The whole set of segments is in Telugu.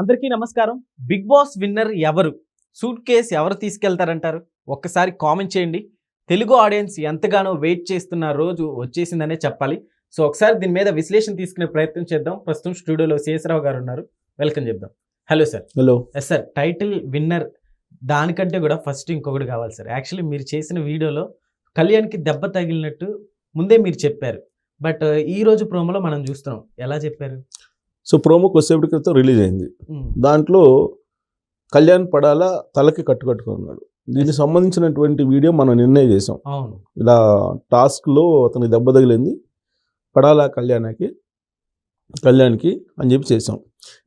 అందరికీ నమస్కారం. బిగ్ బాస్ విన్నర్ ఎవరు? సూట్ కేస్ ఎవరు తీసుకెళ్తారంటారు? ఒక్కసారి కామెంట్ చేయండి. తెలుగు ఆడియన్స్ ఎంతగానో వెయిట్ చేస్తున్న రోజు వచ్చేసిందనే చెప్పాలి. సో ఒకసారి దీని మీద విశ్లేషణ తీసుకునే ప్రయత్నం చేద్దాం. ప్రస్తుతం స్టూడియోలో శేషరావు గారు ఉన్నారు. వెల్కమ్ చెప్దాం. Hello sir. Hello. Yes sir, title winner దానికంటే కూడా ఫస్ట్ ఇంకొకటి కావాలి సార్. యాక్చువల్లీ మీరు చేసిన వీడియోలో కళ్యాణ్కి దెబ్బ తగిలినట్టు ముందే మీరు చెప్పారు. బట్ ఈ రోజు ప్రోమోలో మనం చూస్తున్నాం. ఎలా చెప్పారు? సో ప్రోమో కొద్దిసేపటి క్రితం రిలీజ్ అయింది. దాంట్లో కళ్యాణ్ పడాల తలకి కట్టుకున్నాడు. దీనికి సంబంధించినటువంటి వీడియో మనం నిర్ణయం చేసాం. అవును, ఇలా టాస్క్లో అతనికి దెబ్బ తగిలింది పడాల కళ్యాణ్కి అని చెప్పి చేసాం.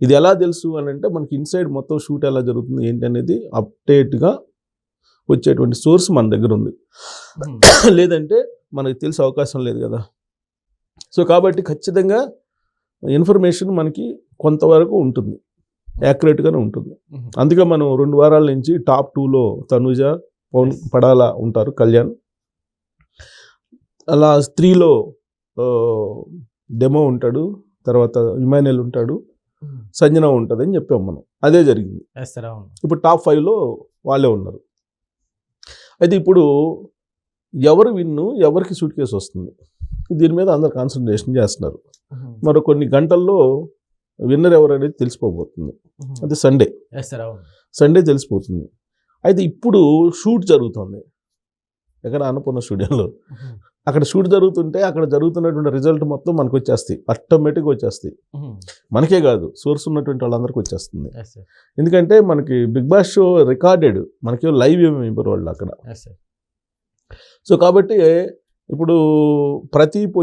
ఇది ఎలా తెలుసు అని అంటే మనకి ఇన్సైడ్ మొత్తం షూట్ ఎలా జరుగుతుంది ఏంటి అనేది అప్డేట్గా వచ్చేటువంటి సోర్స్ మన దగ్గర ఉంది. లేదంటే మనకి తెలిసే అవకాశం లేదు కదా. సో కాబట్టి ఖచ్చితంగా ఇన్ఫర్మేషన్ మనకి కొంతవరకు ఉంటుంది, యాక్యురేట్గానే ఉంటుంది. అందుకే మనం 2 వారాల నుంచి టాప్ 2లో తనుజ, పవన్, పడాల ఉంటారు. కళ్యాణ్ అలా 3లో డెమో ఉంటాడు, తర్వాత ఇమాన్యుయల్ ఉంటాడు, సంజన ఉంటుంది అని చెప్పాం మనం. అదే జరిగింది. ఇప్పుడు టాప్ 5లో వాళ్ళే ఉన్నారు. అయితే ఇప్పుడు ఎవరు విన్ను, ఎవరికి సూట్ కేసు వస్తుంది, దీని మీద అందరు కాన్సన్ట్రేషన్ చేస్తున్నారు. మరో కొన్ని గంటల్లో విన్నర్ ఎవరు అనేది తెలిసిపోబోతుంది. అది సండే తెలిసిపోతుంది. అయితే ఇప్పుడు షూట్ జరుగుతుంది ఎక్కడ, అన్నపూర్ణ స్టూడియోలో. అక్కడ షూట్ జరుగుతుంటే అక్కడ జరుగుతున్నటువంటి రిజల్ట్ మొత్తం మనకు వచ్చేస్తాయి, ఆటోమేటిక్గా వచ్చేస్తాయి. మనకే కాదు, సోర్స్ ఉన్నటువంటి వాళ్ళందరికీ వచ్చేస్తుంది. ఎందుకంటే మనకి బిగ్ బాస్ షో రికార్డెడ్, మనకి లైవ్ ఏమి ఇవ్వరు వాళ్ళు అక్కడ. సో కాబట్టి ఇప్పుడు ప్రదీప్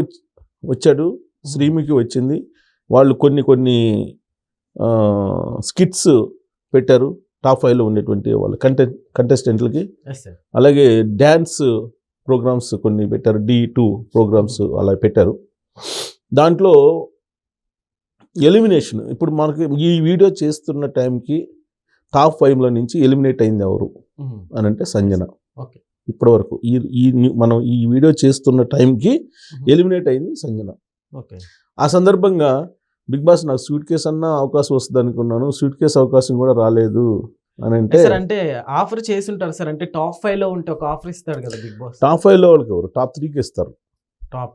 వచ్చాడు, శ్రీముఖి వచ్చింది. వాళ్ళు కొన్ని స్కిట్స్ పెట్టారు టాప్ 5లో ఉండేటువంటి వాళ్ళ కంటెస్టెంట్లకి. అలాగే డ్యాన్స్ ప్రోగ్రామ్స్ కొన్ని పెట్టారు, D2 ప్రోగ్రామ్స్ అలా పెట్టారు. దాంట్లో ఎలిమినేషన్ ఇప్పుడు మనకి ఈ వీడియో చేస్తున్న టైంకి టాప్ 5లో నుంచి ఎలిమినేట్ అయింది ఎవరు అని అంటే సంజన. ఇప్పటి వరకు మనం ఈ వీడియో చేస్తున్న టైంకి ఎలిమినేట్ అయింది సంజన. ఆ సందర్భంగా బిగ్ బాస్ నాకు సూట్ కేసు అన్న అవకాశం వస్తుంది అనుకున్నాను, సూట్ కేసు అవకాశం కూడా రాలేదు అని అంటే ఆఫర్ చేసి ఉంటారు సార్. అంటే టాప్ 5లో ఉంటే ఒక ఆఫర్ ఇస్తాడు కదా బిగ్ బాస్. టాప్ 5లో వాళ్ళకి ఎవరు, టాప్ 3కి ఇస్తారు. టాప్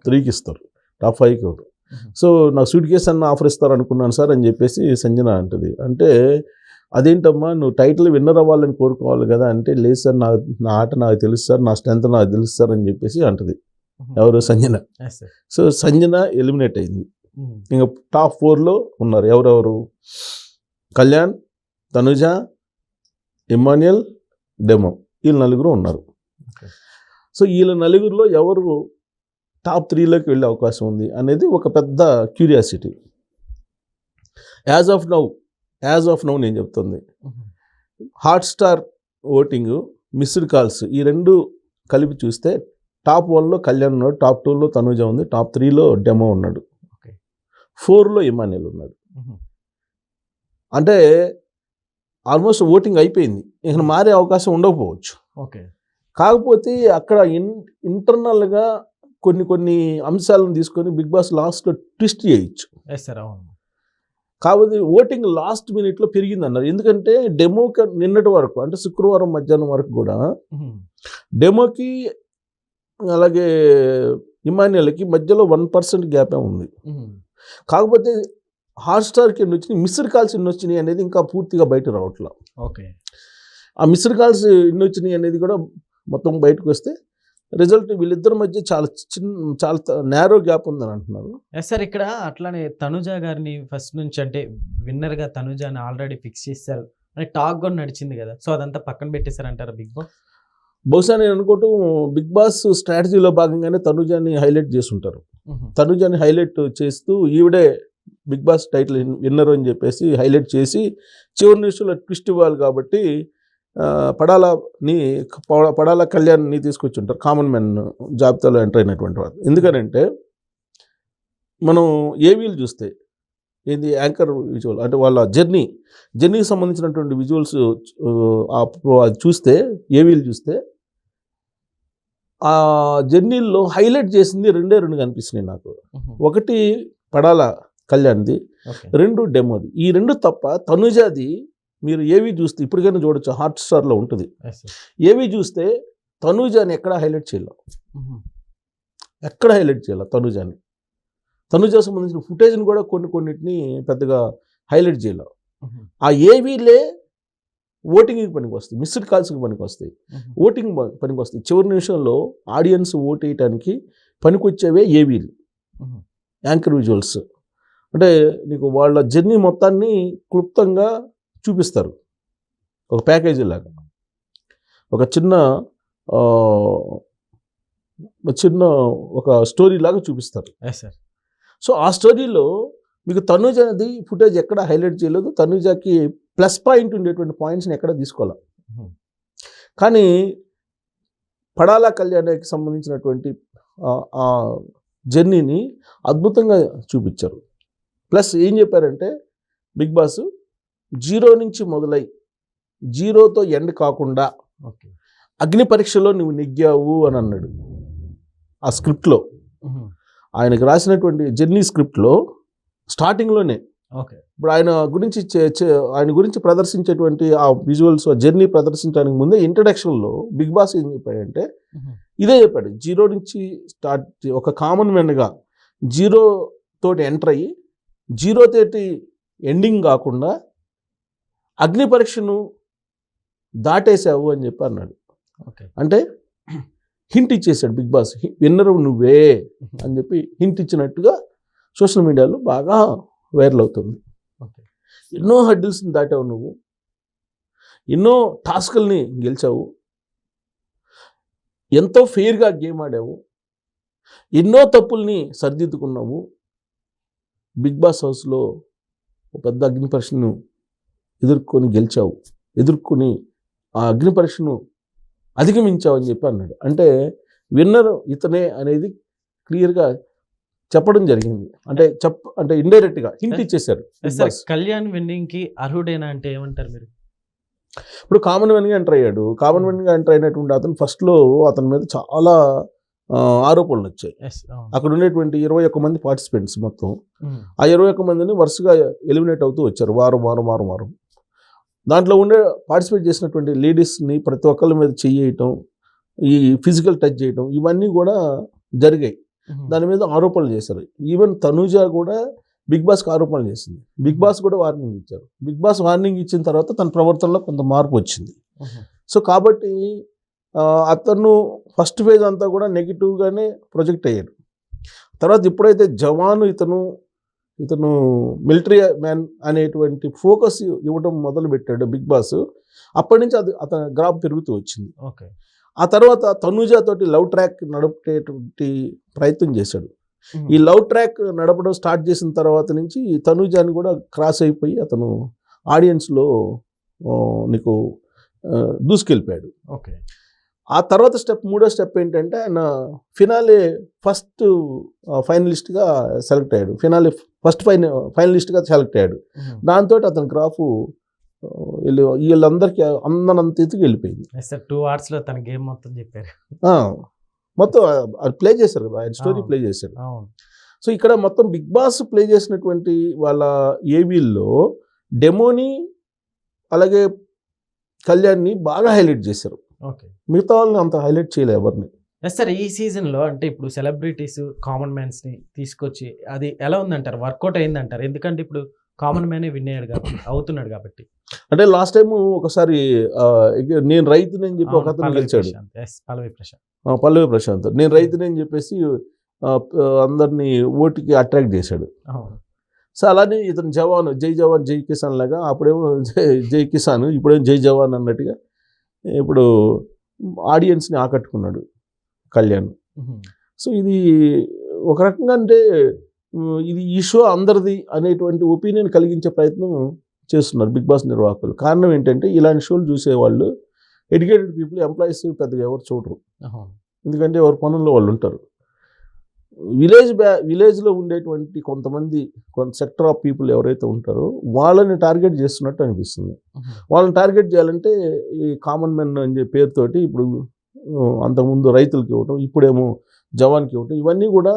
3కి ఇస్తారు, టాప్ 5కి ఎవరు. సో నాకు సూట్ కేసు అన్న ఆఫర్ ఇస్తారు అనుకున్నాను సార్ అని చెప్పేసి సంజన అంటది. అంటే అదేంటమ్మా నువ్వు టైటిల్ విన్నర్ అవ్వాలని కోరుకోవాలి కదా అంటే, లేదు సార్ నా ఆట నాకు తెలుసు సార్, నా స్ట్రెంత్ నాకు తెలుసు సార్ అని చెప్పేసి అంటది. ఎవరు? సంజన. సో సంజన ఎలిమినేట్ అయింది. ఇంకా టాప్ 4లో ఉన్నారు ఎవరెవరు? కళ్యాణ్, తనుజ, ఇమాన్యుయల్, డెమో. వీళ్ళు 4 ఉన్నారు. సో వీళ్ళ 4లో ఎవరు టాప్ 3లోకి వెళ్ళే అవకాశం ఉంది అనేది ఒక పెద్ద క్యూరియాసిటీ. యాజ్ ఆఫ్ నౌ నేను చెప్తుంది, హాట్స్టార్ ఓటింగ్, మిస్డ్ కాల్స్, ఈ 2 కలిపి చూస్తే టాప్ 1లో కళ్యాణ్ ఉన్నాడు, టాప్ 2లో తనుజ ఉంది, టాప్ 3లో డెమో ఉన్నాడు, 4లో ఇమాన్యుయల్ ఉన్నాడు. అంటే ఆల్మోస్ట్ ఓటింగ్ అయిపోయింది, ఇక మారే అవకాశం ఉండకపోవచ్చు. కాకపోతే అక్కడ ఇంటర్నల్గా కొన్ని అంశాలను తీసుకొని బిగ్ బాస్ లాస్ట్లో ట్విస్ట్ చేయొచ్చు. కాబట్టి ఓటింగ్ లాస్ట్ మినిట్లో పెరిగింది అన్నారు. ఎందుకంటే డెమోకి నిన్నటి వరకు, అంటే శుక్రవారం మధ్యాహ్నం వరకు కూడా డెమోకి అలాగే ఇమాన్యుయల్కి మధ్యలో 1% గ్యాపే ఉంది. కాకపోతే హాట్స్టార్కి ఎన్ని వచ్చినాయి, మిస్డ్ కాల్స్ ఎన్ని వచ్చినాయి అనేది ఇంకా పూర్తిగా బయట రావట్లా. ఆ మిస్డ్ కాల్స్ ఎన్ని వచ్చినాయి అనేది కూడా మొత్తం బయటకు వస్తే రిజల్ట్ వీళ్ళిద్దరి మధ్య చాలా నేరో గ్యాప్ ఉందని అంటున్నారు. సార్ ఇక్కడ అట్లానే తనుజ గారిని ఫస్ట్ నుంచి అంటే విన్నర్గా తనుజాని ఆల్రెడీ ఫిక్స్ చేశారు అని టాక్ కూడా నడిచింది కదా. సో అదంతా పక్కన పెట్టేశారంటారా బిగ్ బాస్? బహుశా నేను అనుకోవటం బిగ్ బాస్ స్ట్రాటజీలో భాగంగానే తనుజాని హైలైట్ చేస్తుంటారు. తనుజాని హైలైట్ చేస్తూ ఈవిడే బిగ్ బాస్ టైటిల్ విన్నర్ అని చెప్పేసి హైలైట్ చేసి చివరి నిమిషంలో ట్విస్ట్ ఇవ్వాలి కాబట్టి పడాల కళ్యాణ్ని తీసుకొచ్చి ఉంటారు, కామన్ మ్యాన్ జాబితాలో ఎంటర్ అయినటువంటి వారు. ఎందుకనంటే మనం ఏవీలు చూస్తే ఏంది యాంకర్ విజువల్, అంటే వాళ్ళ జర్నీకి సంబంధించినటువంటి విజువల్స్ చూస్తే, ఏవీలు చూస్తే ఆ జర్నీల్లో హైలైట్ చేసింది 2 కనిపిస్తున్నాయి నాకు. ఒకటి పడాల కళ్యాణ్ది, ఓకే 2 డెమోది. ఈ 2 తప్ప తనుజాది మీరు ఏవి చూస్తే ఇప్పటికైనా చూడొచ్చు, హాట్‌స్టార్‌లో ఉంటుంది. ఎస్ ఎస్ ఏవి చూస్తే తనుజాని ఎక్కడ హైలైట్ చేయలేం, ఎక్కడ హైలైట్ చేయాలి తనుజాని. తనుజా సంబంధించిన ఫుటేజ్ని కూడా కొన్నిటిని పెద్దగా హైలైట్ చేయలేం. ఆ ఏవీలే ఓటింగ్కి పనికి వస్తాయి, మిస్డ్ కాల్స్కి పనికి వస్తాయి, ఓటింగ్ పనికి వస్తాయి. చివరి నిమిషంలో ఆడియన్స్ ఓట్ వేయటానికి పనికొచ్చేవే ఏవీలు, యాంకర్ విజువల్స్. అంటే నీకు వాళ్ళ జర్నీ మొత్తాన్ని క్లుప్తంగా చూపిస్తారు, ఒక ప్యాకేజీ లాగా, ఒక చిన్న ఒక స్టోరీ లాగా చూపిస్తారు. ఎస్ సార్ సో ఆ స్టోరీలో మీకు తనుజాది ఫుటేజ్ ఎక్కడ హైలైట్ చేయలేదు, తనుజాకి ప్లస్ పాయింట్ ఉండేటువంటి పాయింట్స్ని ఎక్కడ తీసుకోవాలి. కానీ పడాలా కళ్యాణ్కి సంబంధించినటువంటి ఆ జర్నీని అద్భుతంగా చూపించారు. ప్లస్ ఏం చెప్పారంటే బిగ్ బాస్ 0 నుంచి మొదలై 0తో ఎండ్ కాకుండా ఓకే అగ్ని పరీక్షలో నువ్వు నెగ్గావు అని అన్నాడు. ఆ స్క్రిప్ట్లో ఆయనకు రాసినటువంటి జర్నీ స్క్రిప్ట్లో స్టార్టింగ్లోనే ఓకే ఇప్పుడు ఆయన గురించి ప్రదర్శించేటువంటి ఆ విజువల్స్, ఆ జర్నీ ప్రదర్శించడానికి ముందే ఇంట్రడక్షన్లో బిగ్ బాస్ ఏం చెప్పాడంటే ఇదే చెప్పాడు. 0 నుంచి స్టార్ట్, ఒక కామన్ మ్యాన్గా 0 తోటి ఎంటర్ అయ్యి 0 తోటి ఎండింగ్ కాకుండా అగ్ని పరీక్షను దాటేసావు అని చెప్పి అన్నాడు. ఓకే అంటే హింట్ ఇచ్చేసాడు బిగ్ బాస్, విన్నర్ నువ్వే అని చెప్పి హింట్ ఇచ్చినట్టుగా సోషల్ మీడియాలో బాగా వైరల్ అవుతుంది. ఓకే ఎన్నో హడ్డిల్స్ని దాటావు నువ్వు, ఎన్నో టాస్కుల్ని గెలిచావు, ఎంతో ఫెయిర్గా గేమ్ ఆడావు, ఎన్నో తప్పుల్ని సరిదిద్దుకున్నావు. బిగ్ బాస్ హౌస్లో ఒక పెద్ద అగ్ని పరీక్షను ఎదుర్కొని గెలిచావు, ఎదుర్కొని ఆ అగ్ని పరీక్షను అధిగమించావు అని చెప్పి అన్నాడు. అంటే విన్నర్ ఇతనే అనేది క్లియర్గా చెప్పడం జరిగింది. అంటే ఇండైరెక్ట్గా హింట్ ఇచ్చేశారు. కళ్యాణ్ విన్నింగ్ కి అర్హుడేనా అంటే ఏమంటారు మీరు? ఇప్పుడు కామన్ మ్యాన్గా ఎంటర్ అయ్యాడు. కామన్ మ్యాన్గా ఎంటర్ అయినటువంటి అతను ఫస్ట్లో అతని మీద చాలా ఆరోపణలు వచ్చాయి. అక్కడ ఉండేటువంటి 21 మంది పార్టిసిపెంట్స్ మొత్తం, ఆ 21 మందిని వరుసగా ఎలిమినేట్ అవుతూ వచ్చారు వారం. దాంట్లో ఉండే పార్టిసిపేట్ చేసినటువంటి లేడీస్ని ప్రతి ఒక్కళ్ళ మీద చెయ్యటం, ఈ ఫిజికల్ టచ్ చేయటం, ఇవన్నీ కూడా జరిగాయి. దాని మీద ఆరోపణలు చేశారు. ఈవెన్ తనుజ కూడా బిగ్ బాస్కి ఆరోపణలు చేసింది. బిగ్ బాస్ కూడా వార్నింగ్ ఇచ్చారు. బిగ్ బాస్ వార్నింగ్ ఇచ్చిన తర్వాత తన ప్రవర్తనలో కొంత మార్పు వచ్చింది. సో కాబట్టి అతను ఫస్ట్ ఫేజ్ అంతా కూడా నెగిటివ్గానే ప్రొజెక్ట్ అయ్యాడు. తర్వాత ఎప్పుడైతే జవాను ఇతను మిలిటరీ మ్యాన్ అనేటువంటి ఫోకస్ ఇవ్వడం మొదలు పెట్టాడు బిగ్ బాస్, అప్పటి నుంచి అతని గ్రాఫ్ పెరుగుతూ వచ్చింది. ఓకే ఆ తర్వాత తనుజాతోటి లవ్ ట్రాక్ నడిపేటువంటి ప్రయత్నం చేశాడు. ఈ లవ్ ట్రాక్ నడపడం స్టార్ట్ చేసిన తర్వాత నుంచి తనుజాని కూడా క్రాస్ అయిపోయి అతను ఆడియన్స్లో నీకు దూసుకెళ్ళిపోయాడు. ఓకే ఆ తర్వాత మూడో స్టెప్ ఏంటంటే ఆయన ఫినాలే ఫస్ట్ ఫైనలిస్ట్గా సెలెక్ట్ అయ్యాడు. ఫైనలిస్ట్గా సెలెక్ట్ అయ్యాడు. దాంతో అతని గ్రాఫ్ వీళ్ళందరికీ అందరంత ఎత్తుకు వెళ్ళిపోయింది. 2 hours లో తన గేమ్ మొత్తం చెప్పారు. మొత్తం అది ప్లే చేశారు కదా, ఆయన స్టోరీ ప్లే చేశారు. సో ఇక్కడ మొత్తం బిగ్ బాస్ ప్లే చేసినటువంటి వాళ్ళ ఏవీల్లో డెమోని అలాగే కళ్యాణ్ని బాగా హైలైట్ చేశారు. ఓకే మిగతా వాళ్ళని అంత హైలైట్ చేయలేదు ఎవరిని. ఎస్ సార్, ఈ సీజన్లో అంటే ఇప్పుడు సెలబ్రిటీస్ కామన్ మ్యాన్స్ని తీసుకొచ్చి అది ఎలా ఉందంటారు? వర్కౌట్ అయిందంటారు? ఎందుకంటే ఇప్పుడు కామన్ మ్యానే విన్ అయ్యాడు అవుతున్నాడు కాబట్టి. అంటే లాస్ట్ టైం ఒకసారి నేను రైతుని అని చెప్పి ఒక అతను గెలిచాడు, పల్లవి ప్రశాంత్. నేను రైతుని అని చెప్పేసి అందరినీ ఓటుకి అట్రాక్ట్ చేశాడు. సో అలానే ఇతను జవాన్, జై జవాన్ జై కిసాన్ లాగా, అప్పుడేమో జై కిసాన్, ఇప్పుడేమో జై జవాన్ అన్నట్టుగా ఇప్పుడు ఆడియన్స్ని ఆకట్టుకున్నాడు కళ్యాణ్. సో ఇది ఒక రకంగా అంటే ఇది ఈ షో అందరిది అనేటువంటి ఒపీనియన్ కలిగించే ప్రయత్నం చేస్తున్నారు బిగ్ బాస్ నిర్వాహకులు. కారణం ఏంటంటే ఇలాంటి షోలు చూసేవాళ్ళు ఎడ్యుకేటెడ్ పీపుల్, ఎంప్లాయీస్ పెద్దగా ఎవరు చూడరు. ఎందుకంటే ఎవరి పనుల్లో వాళ్ళు ఉంటారు. విలేజ్లో ఉండేటువంటి కొంతమంది సెక్టర్ ఆఫ్ పీపుల్ ఎవరైతే ఉంటారో వాళ్ళని టార్గెట్ చేస్తున్నట్టు అనిపిస్తుంది. వాళ్ళని టార్గెట్ చేయాలంటే ఈ కామన్ మెన్ అని చెప్పే పేరుతోటి ఇప్పుడు అంతకుముందు రైతులకి ఇవ్వటం, ఇప్పుడేమో జవాన్కి ఇవ్వటం, ఇవన్నీ కూడా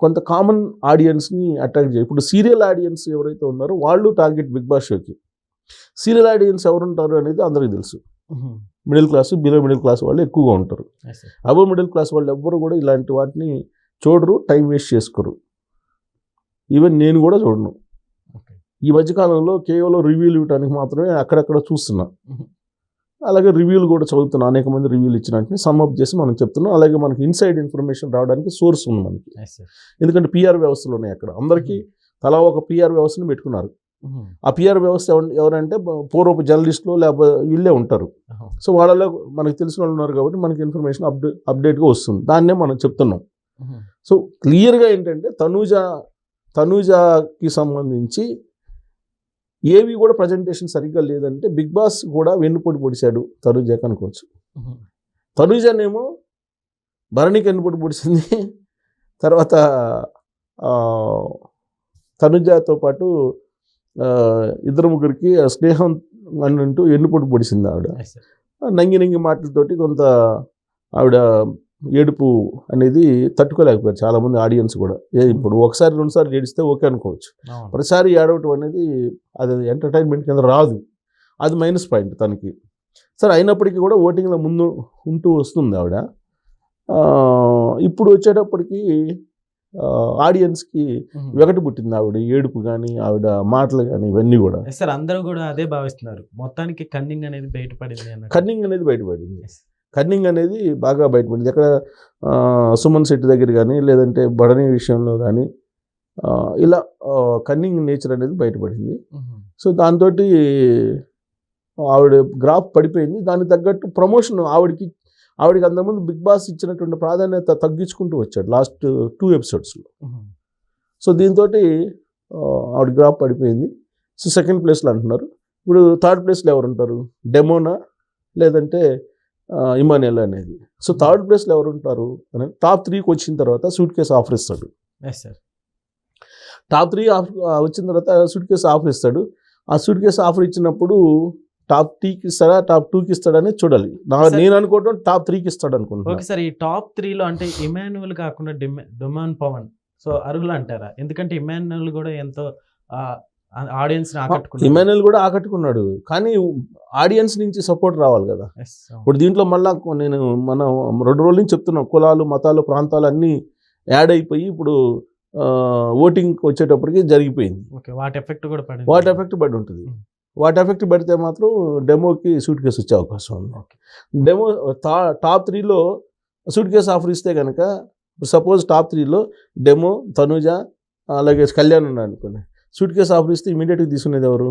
కొంత కామన్ ఆడియన్స్ని అట్రాక్ట్ చేయాలి. ఇప్పుడు సీరియల్ ఆడియన్స్ ఎవరైతే ఉన్నారో వాళ్ళు టార్గెట్ బిగ్ బాస్ షోకి. సీరియల్ ఆడియన్స్ ఎవరు ఉంటారు అనేది అందరికీ తెలుసు. Middle class, below middle class వాళ్ళు ఎక్కువగా ఉంటారు. అబో మిడిల్ క్లాస్ వాళ్ళు ఎవ్వరు కూడా ఇలాంటి వాటిని చూడరు, టైం వేస్ట్ చేసుకోరు. ఈవెన్ నేను కూడా చూడను. ఈ మధ్యకాలంలో కేవలం రివ్యూలు ఇవ్వడానికి మాత్రమే అక్కడక్కడ చూస్తున్నా. అలాగే రివ్యూలు కూడా చదువుతున్నాం. అనేక మంది రివ్యూలు ఇచ్చినట్టు సమ్అప్ చేసి మనం చెప్తున్నాం. అలాగే మనకి ఇన్సైడ్ ఇన్ఫర్మేషన్ రావడానికి సోర్స్ ఉంది మనకి. ఎందుకంటే పిఆర్ వ్యవస్థలు ఉన్నాయి అక్కడ. అందరికీ తలా ఒక పిఆర్ వ్యవస్థను పెట్టుకున్నారు. ఆ పిఆర్ వ్యవస్థ ఎవరంటే పూర్వపు జర్నలిస్టులు లేకపోతే వీళ్ళే ఉంటారు. సో వాళ్ళలో మనకు తెలిసిన వాళ్ళు ఉన్నారు కాబట్టి మనకి ఇన్ఫర్మేషన్ అప్డేట్గా వస్తుంది. దాన్నే మనం చెప్తున్నాం. సో క్లియర్గా ఏంటంటే తనూజకి సంబంధించి ఏవి కూడా ప్రజెంటేషన్ సరిగ్గా లేదంటే బిగ్ బాస్ కూడా వెన్నుపోటు పొడిచాడు తనూజకి అనుకోవచ్చు. తనూజనేమో భరణికి వెన్నుపోటు పొడిచింది. తర్వాత తనూజతో పాటు ఇద్దరు ముగ్గురికి స్నేహం అంటూ ఎన్నుపోటు పొడిచింది ఆవిడ. నంగి మాటలతోటి కొంత ఆవిడ ఏడుపు అనేది తట్టుకోలేకపోయారు చాలామంది ఆడియన్స్ కూడా. ఇప్పుడు ఒకసారి రెండుసార్లు ఏడిస్తే ఓకే అనుకోవచ్చు. ప్రతిసారి ఏడవటం అనేది అది ఎంటర్టైన్మెంట్ కింద రాదు. అది మైనస్ పాయింట్ తనకి. సరే అయినప్పటికీ కూడా ఓటింగ్లో ముందు ఉంటూ వస్తుంది ఆవిడ. ఇప్పుడు వచ్చేటప్పటికి ఆడియన్స్కి వెగటు పుట్టింది ఆవిడ ఏడుపు కానీ ఆవిడ మాటలు కానీ ఇవన్నీ కూడా. సార్ అందరూ కూడా అదే భావిస్తున్నారు. మొత్తానికి కన్నింగ్ అనేది బయటపడింది. కన్నింగ్ అనేది బాగా బయటపడింది. ఎక్కడ సుమన్ శెట్టి దగ్గర కానీ లేదంటే బడని విషయంలో కానీ ఇలా కన్నింగ్ నేచర్ అనేది బయటపడింది. సో దాంతో ఆవిడ గ్రాఫ్ పడిపోయింది. దానికి తగ్గట్టు ప్రమోషన్ ఆవిడకి అంతకుముందు బిగ్ బాస్ ఇచ్చినటువంటి ప్రాధాన్యత తగ్గించుకుంటూ వచ్చాడు లాస్ట్ 2 ఎపిసోడ్స్లో. సో దీంతో ఆవిడ గ్రాఫ్ పడిపోయింది. సో సెకండ్ ప్లేస్లో అంటున్నారు. ఇప్పుడు థర్డ్ ప్లేస్లో ఎవరు ఉంటారు? డెమోనా లేదంటే ఇమానియల్ అనేది. సో థర్డ్ ప్లేస్లో ఎవరు ఉంటారు అని టాప్ 3కి వచ్చిన తర్వాత సూట్ కేసు ఆఫర్ ఇస్తాడు. టాప్ 3 వచ్చిన తర్వాత సూట్ కేసు ఆఫర్ ఇస్తాడు. ఆ సూట్ కేసు ఆఫర్ ఇచ్చినప్పుడు టాప్ 3కి ఇస్తాడా టాప్ 2కి ఇస్తాడని చూడాలి. నేను అనుకోవటం టాప్ 3కి ఇస్తాడు అనుకుంటున్నాను. ఓకే సార్, ఈ టాప్ 3లో అంటే ఇమాన్యువల్ కాకుండా డొమాన్ పవన్ సో అర్హులు అంటారా? ఎందుకంటే ఇమాన్యువల్ కూడా ఎంతో ఆడియన్స్ ఇమాన్యుయల్ కూడా ఆకట్టుకున్నాడు. కానీ ఆడియన్స్ నుంచి సపోర్ట్ రావాలి కదా. ఇప్పుడు దీంట్లో మళ్ళీ మనం 2 రోజుల నుంచి చెప్తున్నాం, కులాలు మతాలు ప్రాంతాలు అన్నీ యాడ్ అయిపోయి ఇప్పుడు ఓటింగ్కి వచ్చేటప్పటికి జరిగిపోయింది. వాటి ఎఫెక్ట్ పడి ఉంటుంది. వాటి ఎఫెక్ట్ పడితే మాత్రం డెమోకి సూట్ కేసు వచ్చే అవకాశం ఉంది. డెమో టాప్ 3లో సూట్ కేసు ఆఫర్ ఇస్తే కనుక సపోజ్ టాప్ 3లో డెమో, తనూజ అలాగే కళ్యాణ్ ఉన్నాడు అనుకోండి. సూట్ కేసు ఆఫర్ ఇస్తే ఇమీడియట్గా తీసుకునేది ఎవరు?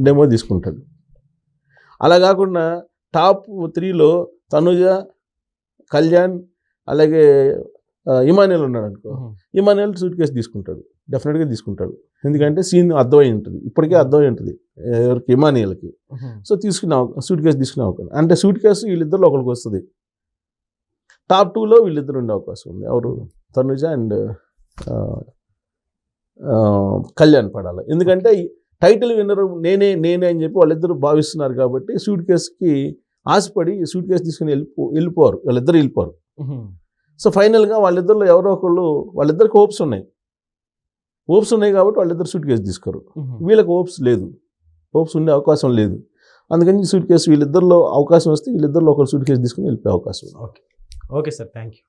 డెమో తీసుకుంటాడు. అలా కాకుండా టాప్ 3లో తనూజ, కళ్యాణ్ అలాగే ఇమాన్యుయల్ ఉన్నాడు అనుకో. ఇమాన్యుయల్ సూట్ కేసు తీసుకుంటాడు, డెఫినెట్గా తీసుకుంటాడు. ఎందుకంటే సీన్ అర్థమై ఉంటుంది, ఇప్పటికే అర్థమై ఉంటుంది ఎవరికి, ఇమాన్యుయల్కి. సో సూట్ కేసు తీసుకునే అవకాశం, అంటే సూట్ కేసు వీళ్ళిద్దరిలో ఒకరికి వస్తుంది. టాప్ 2లో వీళ్ళిద్దరు ఉండే అవకాశం ఉంది. ఎవరు? తనుజ అండ్ కళ్యాణ్ పడాలి. ఎందుకంటే టైటిల్ విన్నర్ నేనే అని చెప్పి వాళ్ళిద్దరు భావిస్తున్నారు కాబట్టి సూట్ కేసుకి ఆశపడి సూట్ కేసు తీసుకుని వెళ్ళిపోరు. సో ఫైనల్గా వాళ్ళిద్దరిలో ఎవరో ఒకళ్ళు, వాళ్ళిద్దరికి హోప్స్ ఉన్నాయి కాబట్టి వాళ్ళిద్దరు సూట్ కేసు తీసుకోరు. వీళ్ళకి హోప్స్ ఉండే అవకాశం లేదు. అందుకని సూట్ కేసు వీళ్ళిద్దరిలో అవకాశం వస్తే వీళ్ళిద్దరిలో ఒకరు సూట్ కేసు తీసుకుని వెళ్ళిపోయే అవకాశం ఉంది. Okay sir, thank you.